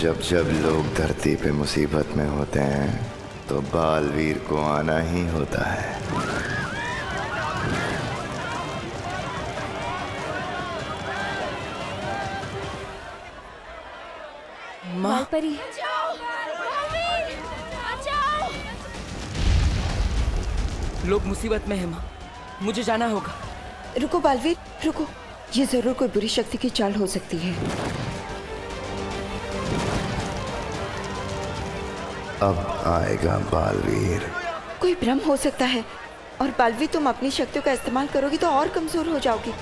जब जब लोग धरती पे मुसीबत में होते हैं तो बालवीर को आना ही होता है। बालपरी, लोग मुसीबत में हैं माँ, मुझे जाना होगा। रुको बालवीर, रुको। ये जरूर कोई बुरी शक्ति की चाल हो सकती है। अब आएगा बालवीर। कोई भ्रम हो सकता है। और बालवीर, तुम अपनी शक्तियों का इस्तेमाल करोगी तो और कमजोर हो जाओगी।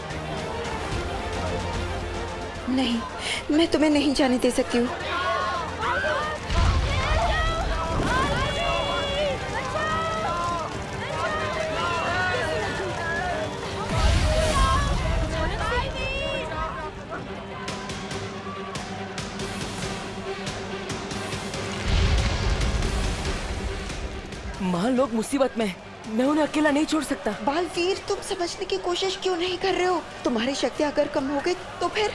नहीं, मैं तुम्हें नहीं जाने दे सकती हूँ। माँ, लोग मुसीबत में हैं, मैं उन्हें अकेला नहीं छोड़ सकता। बालवीर, तुम समझने की कोशिश क्यों नहीं कर रहे हो? तुम्हारी शक्ति अगर कम हो गई तो फिर?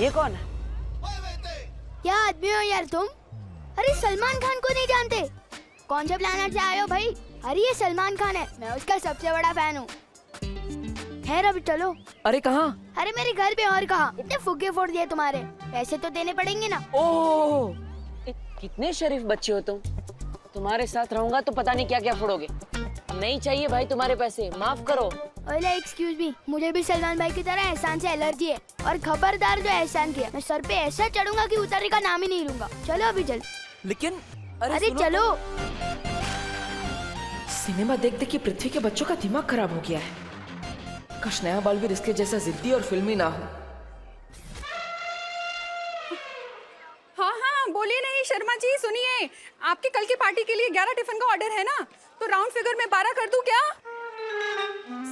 ये कौन है? क्या आदमी हो यार तुम? अरे सलमान खान को नहीं जानते? कौन से प्लेनेट से आए हो भाई? अरे ये सलमान खान है, मैं उसका सबसे बड़ा फैन हूँ। खैर अभी चलो। अरे कहाँ? अरे मेरे घर पे। और कहाँ? इतने फुग्गे फोड़ दिए तुम्हारे, पैसे तो देने पड़ेंगे ना। ओह, कितने शरीफ बच्चे हो तुम। तुम्हारे साथ रहूंगा तो पता नहीं क्या क्या फोड़ोगे। नहीं चाहिए भाई तुम्हारे पैसे, माफ करो। ओले एक्सक्यूज मी, मुझे भी सलमान भाई की तरह एहसान से एलर्जी है। और खबरदार जो एहसान किया, मैं सर पे ऐसा चढ़ूंगा कि उतरने का नाम ही नहीं लूंगा। चलो अभी चल। लेकिन अरे चलो। सिनेमा देख देख के पृथ्वी के बच्चों का दिमाग खराब हो गया है। काश नया बालवीर इसके जैसा जिद्दी और फिल्मी ना हो। हाँ हाँ, बोलिए। नहीं शर्मा जी, सुनिए, आपके कल की पार्टी के लिए 11 टिफिन का ऑर्डर है ना, तो राउंड फिगर में 12 कर दूं क्या?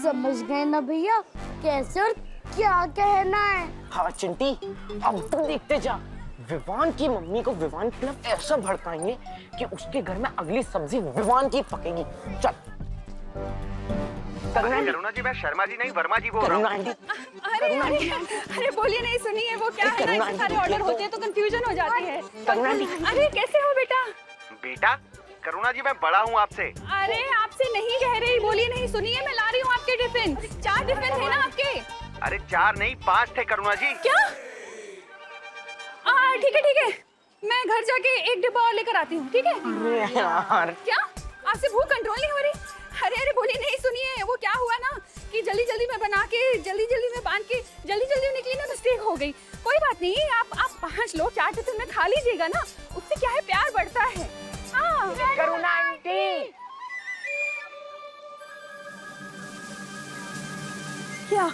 समझ गए ना भैया, कैसे और क्या कहना है? हाँ चिंटी, अब तो देखते जा। विवान की मम्मी को विवान के खिलाफ ऐसा भड़काएंगे कि उसके घर में अगली सब्जी विवान की पकेगी। चल। करुणा जी, मैं शर्मा जी नहीं वर्मा जी बोल रहा हूँ। अरे बोलिए। नहीं सुनिए, वो क्या है ना, सारे ऑर्डर होते हैं तो कंफ्यूजन हो जाती है। अरे कैसे हो बेटा? बेटा करुणा जी, मैं बड़ा हूँ आपसे। अरे आपसे नहीं कह रही, बोलिए। नहीं सुनिए, मैं ला रही हूँ आपके टिफिन। 4 टिफिन थे ना आपके? अरे 4 नहीं 5 थे करुणा जी। क्या? ठीक है, मैं घर जाके 1 डिब्बा और लेकर आती हूँ, ठीक है? अरे यार, क्या आपसे भूख कंट्रोल नहीं हो रही? अरे बोलिए। नहीं सुनिए, वो क्या हुआ ना कि जल्दी जल्दी में बना के जल्दी में बांध के जल्दी निकली ना, मिस्टेक हो गई। कोई बात नहीं, आप 5 लोग 4 टिफिन में खा लीजिएगा ना, उससे क्या है, प्यार बढ़ता है। हाँ करुणा आंटी। क्या?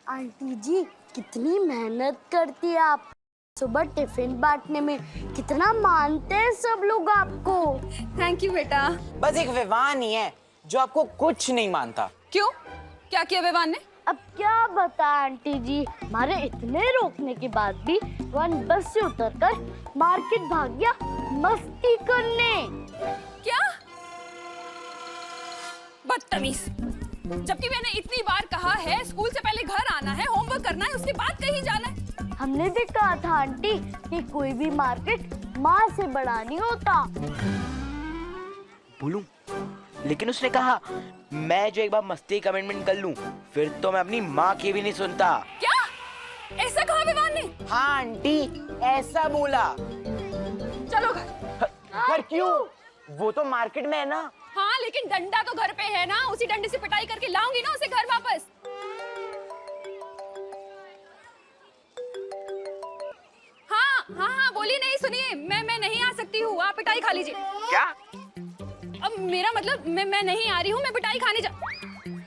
आंटी जी कितनी मेहनत करती है आप, सुबह टिफिन बांटने में कितना मानते हैं सब लोग आपको। थैंक यू बेटा। बस एक विवान ही है जो आपको कुछ नहीं मानता। क्यों? क्या किया विवान ने? अब क्या बता आंटी जी, हमारे इतने रोकने के बाद भी वन बस से उतरकर मार्केट भाग गया मस्ती करने। क्या? बदतमीज। जबकि मैंने इतनी बार कहा है स्कूल से पहले घर आना है, होमवर्क करना है, उसके बाद कहीं जाना है। हमने भी कहा था आंटी कि कोई भी मार्केट माँ से बड़ा नहीं होता। बोलूं, लेकिन उसने कहा मैं जो एक बार मस्ती कमिटमेंट कर लूं फिर तो मैं अपनी माँ की भी नहीं सुनता। क्या? ऐसा कहा विवान ने? हाँ आंटी, ऐसा बोला। चलो घर। घर क्यों? वो तो मार्केट में है ना। हाँ लेकिन डंडा तो घर पे है ना, उसी डंडे से पिटाई करके लाऊंगी ना उसे घर वापस। हाँ बोलिए। नहीं सुनिए, मैं नहीं आ सकती हूँ, आप पिटाई खा लीजिए। क्या? अब मेरा मतलब मैं नहीं आ रही हूँ, मैं पिटाई खाने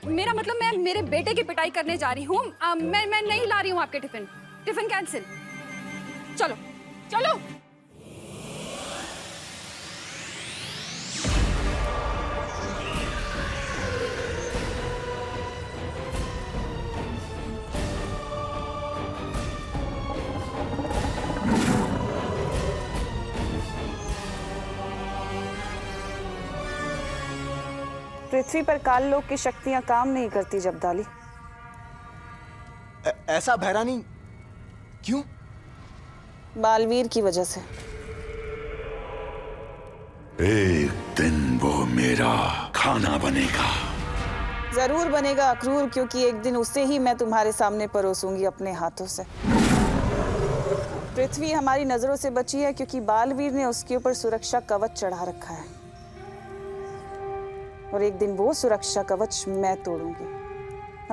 मेरा मतलब मैं मेरे बेटे की पिटाई करने जा रही हूँ। मैं नहीं ला रही हूँ आपके टिफिन कैंसिल। चलो चलो। पृथ्वी पर काल लोक की शक्तियां काम नहीं करती जबदाली। ऐसा भैरानी क्यों? बालवीर की वजह से। एक दिन वो मेरा खाना बनेगा। जरूर बनेगा अक्रूर, क्योंकि एक दिन उसे ही मैं तुम्हारे सामने परोसूंगी अपने हाथों से। पृथ्वी हमारी नजरों से बची है क्योंकि बालवीर ने उसके ऊपर सुरक्षा कवच चढ़ा रखा है, और एक दिन वो सुरक्षा कवच मैं तोड़ूंगी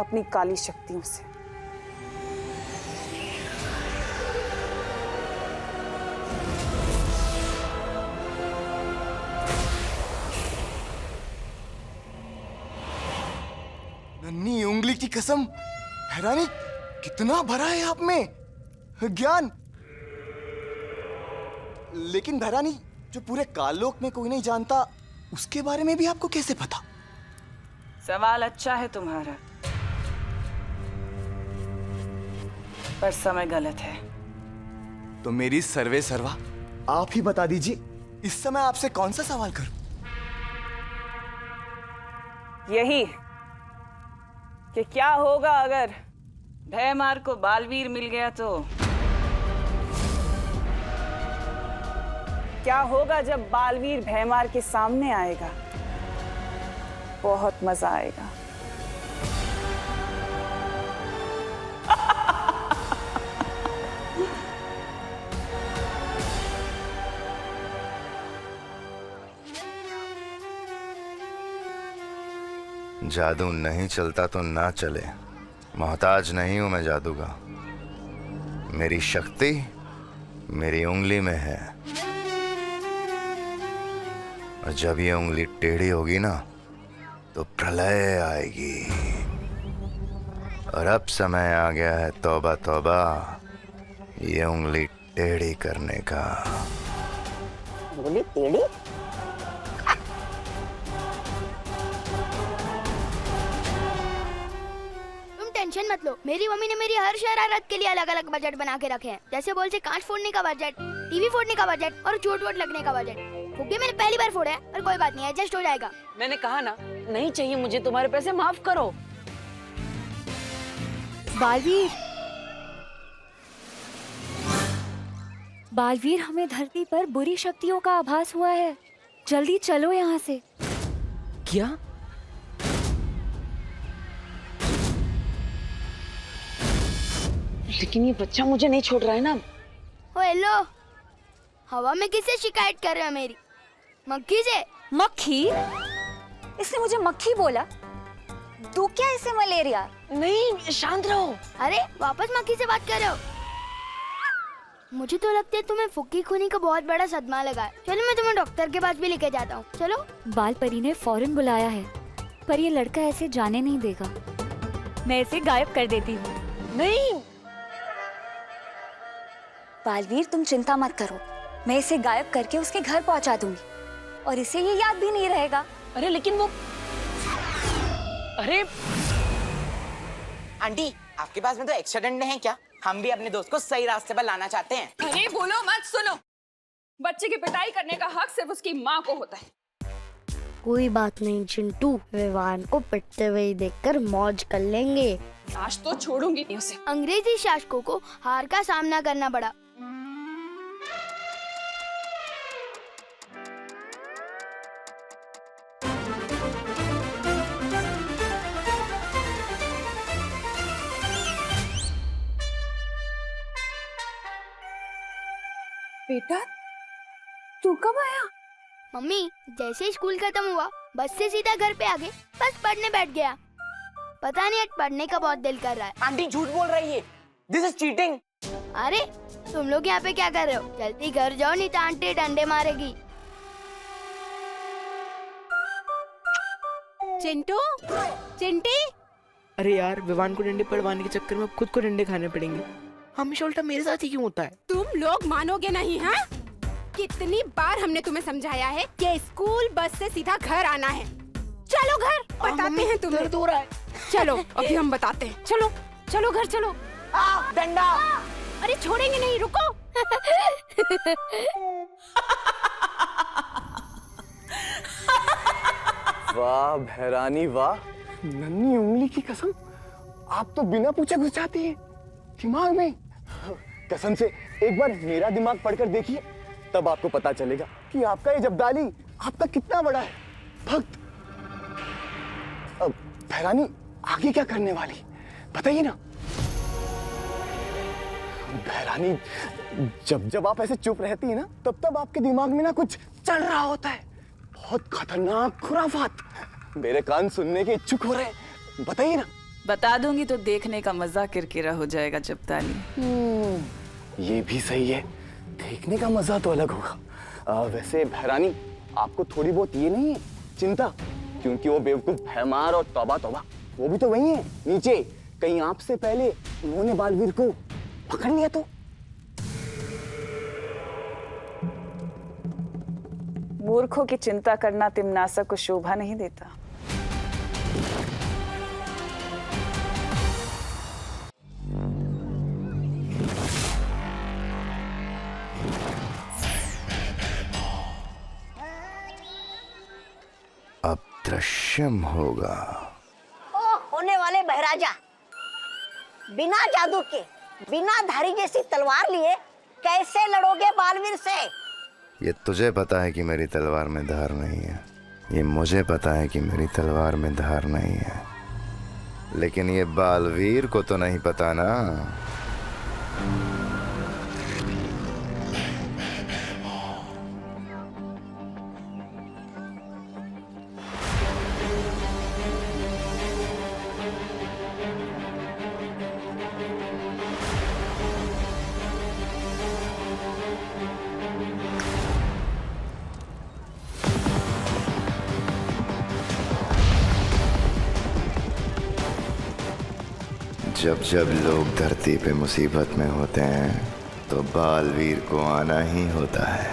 अपनी काली शक्तियों से। नन्ही उंगली की कसम, भैरानी कितना भरा है आप में ज्ञान। लेकिन भैरानी, जो पूरे काललोक में कोई नहीं जानता, उसके बारे में भी आपको कैसे पता? सवाल अच्छा है तुम्हारा, पर समय गलत है। तो मेरी सर्वे सर्वा आप ही बता दीजिए, इस समय आपसे कौन सा सवाल करूं? यही कि क्या होगा अगर भयमार को बालवीर मिल गया तो? क्या होगा जब बालवीर भयमार के सामने आएगा? बहुत मजा आएगा। जादू नहीं चलता तो ना चले, मोहताज नहीं हूं मैं जादू का। मेरी शक्ति मेरी उंगली में है, और जब ये उंगली टेढ़ी होगी ना तो प्रलय आएगी। और अब समय आ गया है तौबा तौबा, ये उंगली टेढ़ी करने का। बोली टेढ़ी? टेंशन मत लो, मेरी मम्मी ने मेरी हर शरारत के लिए अलग अलग बजट बना के रखे हैं। जैसे बोल से कांच फोड़ने का बजट, टीवी फोड़ने का बजट और चोट वोट लगने का बजट। फुग्गे मैंने पहली बार फोड़ा है, पर कोई बात नहीं, एडजस्ट हो जाएगा। मैंने कहा ना, नहीं चाहिए मुझे तुम्हारे पैसे, माफ करो। बालवीर, बालवीर, हमें धरती पर बुरी शक्तियों का आभास हुआ है। जल्दी चलो यहाँ से। क्या? लेकिन ये बच्चा मुझे नहीं छोड़ रहा है ना। ओ हेलो, हवा में किससे शिकायत कर रहे हो मेरी? मक्खी से। मक्खी? इसने मुझे मक्खी बोला? तू क्या इसे मलेरिया? नहीं, शांत रहो। अरे वापस मक्खी से बात कर रहे हो? मुझे तो लगता है तुम्हें फुक्की खूनी का बहुत बड़ा सदमा लगा है। चलो मैं तुम्हें डॉक्टर के पास भी लेके जाता हूँ। चलो। बाल परी ने फौरन बुलाया है, पर ये लड़का ऐसे जाने नहीं देगा। मैं इसे गायब कर देती हूँ। नहीं बालवीर, तुम चिंता मत करो, मैं इसे गायब करके उसके घर पहुंचा दूंगी, और इसे ये याद भी नहीं रहेगा। अरे लेकिन वो, अरे आंटी, आपके पास में तो एक्स्ट्रा डंडे हैं क्या? हम भी अपने दोस्त को सही रास्ते पर लाना चाहते हैं। अरे बोलो मत, सुनो। बच्चे की पिटाई करने का हक सिर्फ उसकी माँ को होता है। कोई बात नहीं चिंटू, विवान को पिटते हुए देखकर मौज कर लेंगे। आज तो छोड़ूंगी नहीं उसे। अंग्रेजी शासकों को हार का सामना करना पड़ा। बेटा, तू कब आया? मम्मी, जैसे स्कूल खत्म हुआ बस से सीधा घर पे आ गए, बस पढ़ने बैठ गया। पता नहीं आज पढ़ने का बहुत दिल कर रहा है। आंटी झूठ बोल रही है, दिस इज चीटिंग। अरे तुम लोग यहाँ पे क्या कर रहे हो? जल्दी घर जाओ, नहीं तो आंटी डंडे मारेगी। चिंटू, चिंटी। अरे यार, विवान को डंडे पड़वाने के चक्कर में खुद को डंडे खाने पड़ेंगे। हमेशा उल्टा मेरे साथ ही क्यों होता है? तुम लोग मानोगे नहीं, हाँ? कितनी बार हमने तुम्हें समझाया है कि स्कूल बस से सीधा घर आना है। चलो घर, बताते हैं तुम्हें। दर्द हो रहा है। चलो अभी हम बताते हैं। चलो चलो घर चलो। डंडा। अरे छोड़ेंगे नहीं, रुको। वाह भैरानी वाह, नन्ही उंगली की कसम, आप तो बिना पूछे घुस जाती हैं दिमाग में। कसम से एक बार मेरा दिमाग पढ़कर देखिए, तब आपको पता चलेगा कि आपका ये जब्दाली आपका कितना बड़ा है भक्त। अब भैरानी आगे क्या करने वाली बताइए ना। भैरानी जब जब आप ऐसे चुप रहती है ना, तब तब आपके दिमाग में ना कुछ चल रहा होता है, बहुत खतरनाक खुराफात। मेरे कान सुनने के इच्छुक हो रहे हैं, बताइए ना। बता दूंगी तो देखने का मजा किरकिरा हो जाएगा जब्दाली। ये भी सही है, देखने का मजा तो अलग होगा। वैसे भैरानी आपको थोड़ी बहुत ये नहीं है चिंता, क्योंकि वो बेवकूफ भैमार और तौबा तौबा वो भी तो वही है नीचे, कहीं आपसे पहले उन्होंने बालवीर को पकड़ लिया तो। मूर्खों की चिंता करना तिम्नासा को शोभा नहीं देता। अब दृश्यम होगा। ओ होने वाले बहराजा, बिना जादू के, बिना धारी जैसी तलवार लिए कैसे लड़ोगे बालवीर से? ये तुझे पता है कि मेरी तलवार में धार नहीं है, ये मुझे पता है कि मेरी तलवार में धार नहीं है, लेकिन ये बालवीर को तो नहीं पता ना। जब जब लोग धरती पे मुसीबत में होते हैं तो बालवीर को आना ही होता है।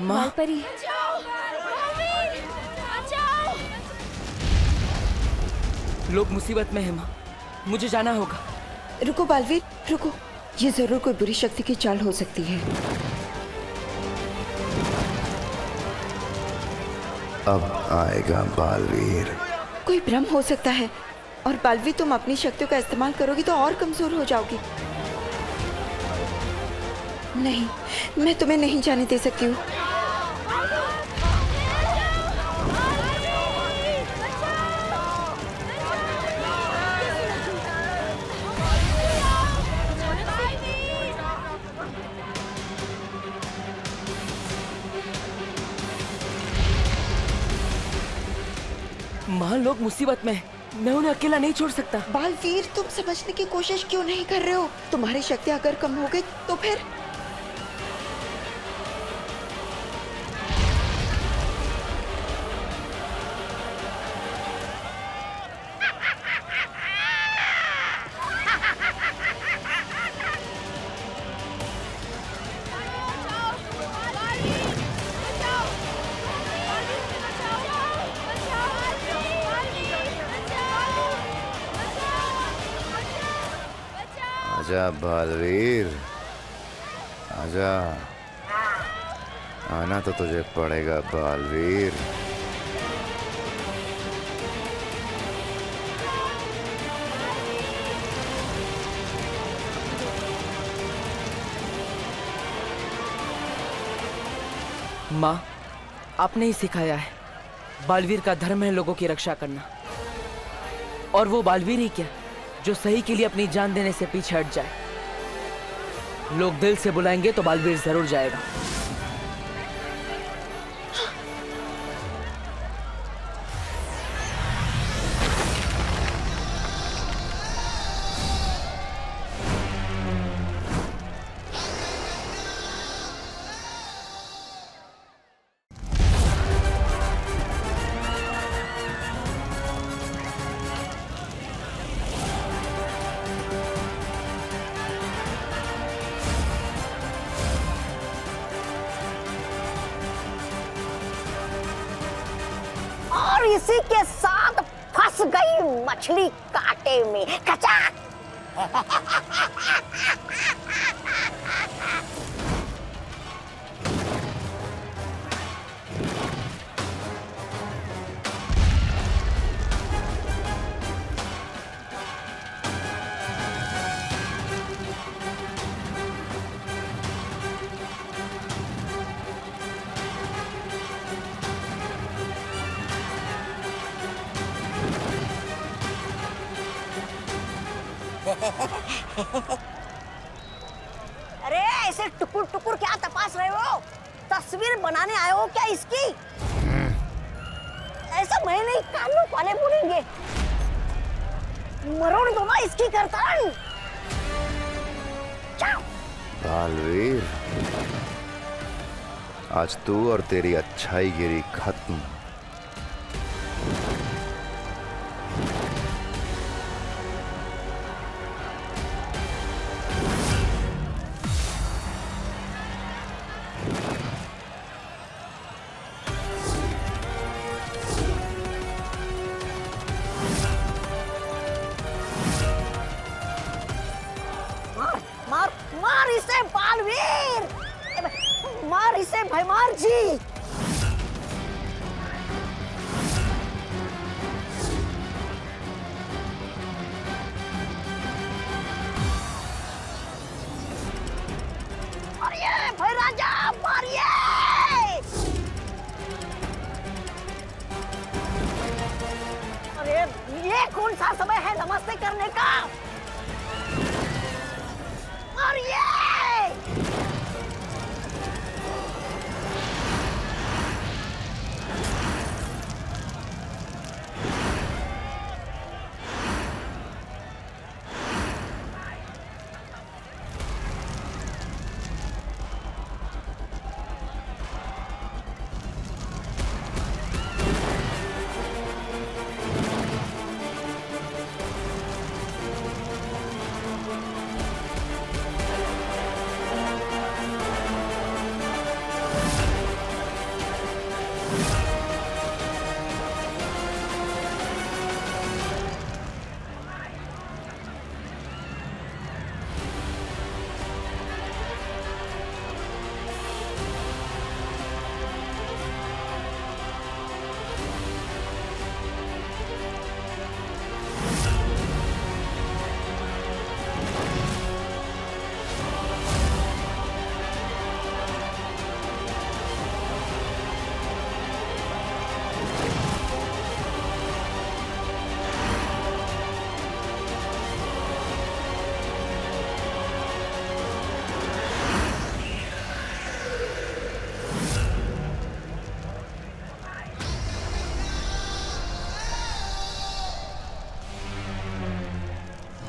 माँ परी, लोग मुसीबत में हैं माँ, मुझे जाना होगा। रुको बालवीर रुको, ये जरूर कोई बुरी शक्ति की चाल हो सकती है। अब आएगा बालवीर। कोई भ्रम हो सकता है, और बालवीर तुम अपनी शक्तियों का इस्तेमाल करोगी तो और कमजोर हो जाओगी। नहीं, मैं तुम्हें नहीं जाने दे सकती हूँ। माँ, लोग मुसीबत में हैं, मैं उन्हें अकेला नहीं छोड़ सकता। बालवीर, तुम समझने की कोशिश क्यों नहीं कर रहे हो? तुम्हारी शक्ति अगर कम हो गई तो फिर आजा बालवीर, आजा। आना तो तुझे पड़ेगा बालवीर। माँ, आपने ही सिखाया है, बालवीर का धर्म है लोगों की रक्षा करना। और वो बालवीर ही क्या जो सही के लिए अपनी जान देने से पीछे हट जाए। लोग दिल से बुलाएंगे तो बालवीर जरूर जाएगा। इसी के साथ फंस गई मछली कांटे में। कचाक अरे ऐसे टुकुर टुकुर क्या तपास रहे हो? तस्वीर बनाने आए हो क्या इसकी? ऐसा मैं नहीं, कानून वाले बोलेंगे। मरोड़ दो ना इसकी गर्दन। बालवीर, आज तू और तेरी अच्छाई गिरी खत्म। मार इसे बालवीर, मार इसे भैमार जी। मारिए भैराजा, मारिए। अरे ये कौन सा समय है नमस्ते करने का? मारिए।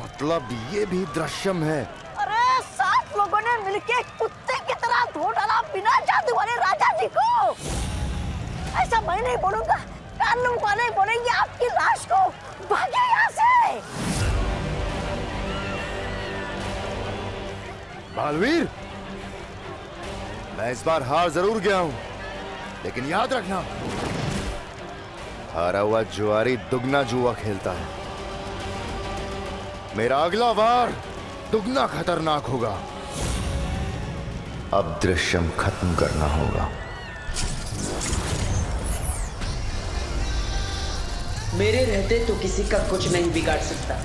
मतलब ये भी दृश्यम है? अरे 7 लोगों ने मिलके कुत्ते की तरह धो डाला बिना जादू वाले राजा जी को। ऐसा मैं नहीं बोलूंगा, कानून वाले बोलेंगे आपकी लाश को। भागे यहाँ से। बालवीर, मैं इस बार हार जरूर गया हूं, लेकिन याद रखना, हारा हुआ जुआरी दुगना जुआ खेलता है। मेरा अगला वार दुगना खतरनाक होगा। अब दृश्यम खत्म करना होगा। मेरे रहते तो किसी का कुछ नहीं बिगाड़ सकता।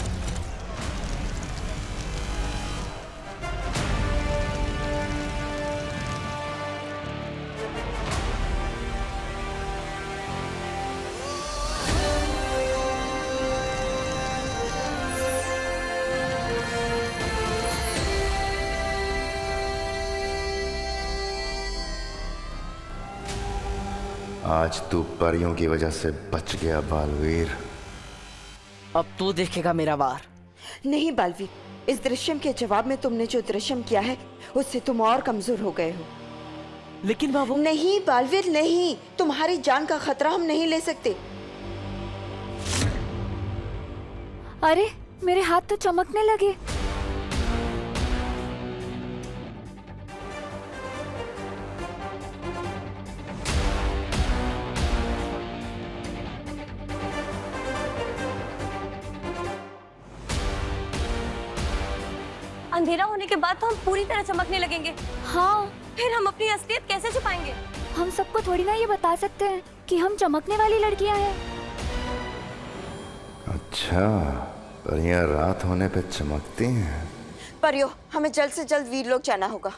आज तू परियों की वजह से बच गया बालवीर। अब तू देखेगा मेरा वार। नहीं बालवीर, इस दृश्यम के जवाब में तुमने जो दृश्यम किया है उससे तुम और कमजोर हो गए हो। लेकिन बाबू। नहीं बालवीर नहीं, तुम्हारी जान का खतरा हम नहीं ले सकते। अरे मेरे हाथ तो चमकने लगे। अंधेरा होने के बाद तो हम पूरी तरह चमकने लगेंगे। हाँ, फिर हम अपनी असलियत कैसे छुपाएंगे? हम सबको थोड़ी ना ये बता सकते हैं कि हम चमकने वाली लड़कियां हैं। अच्छा, परियां रात होने पे चमकती हैं। परियो, हमें जल्द से जल्द वीरलोक जाना होगा।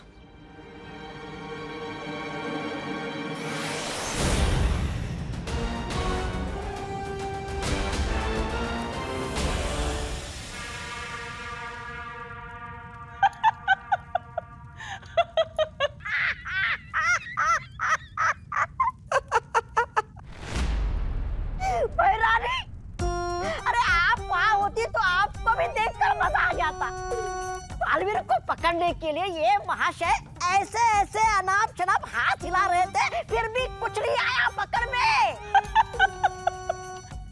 करने के लिए ये महाशय ऐसे ऐसे अनाप शनाप हाथ हिला रहे थे, फिर भी कुछ नहीं आया पकड़ में।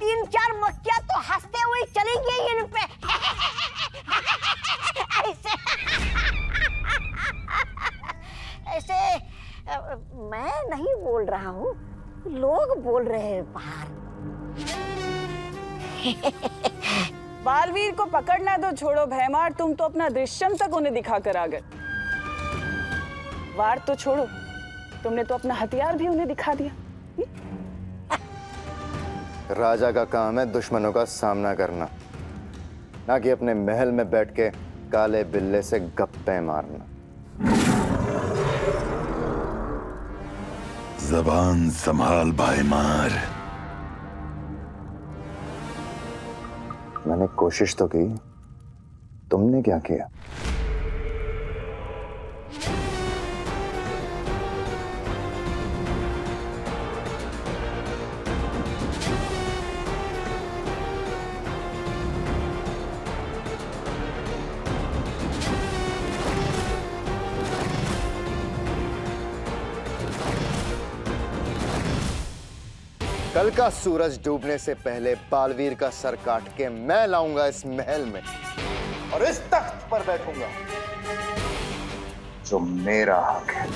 3-4 मक्खियां तो हंसते हुए चली गई इन पे। ऐसे ऐसे मैं नहीं बोल रहा हूँ, लोग बोल रहे हैं बाहर। बालवीर को पकड़ना तो छोड़ो भैमार, तुम तो अपना दृश्यम तक उन्हें दिखा कर आ गए। वार तो छोड़ो, तुमने तो अपना हथियार भी उन्हें दिखा दिया। राजा का काम है दुश्मनों का सामना करना, ना कि अपने महल में बैठ के काले बिल्ले से गप्पे मारना। जबान संभाल भाईमार। मैंने कोशिश तो की, तुमने क्या किया? कल का सूरज डूबने से पहले बालवीर का सर काट के मैं लाऊंगा इस महल में और इस तख्त पर बैठूंगा जो मेरा हक है।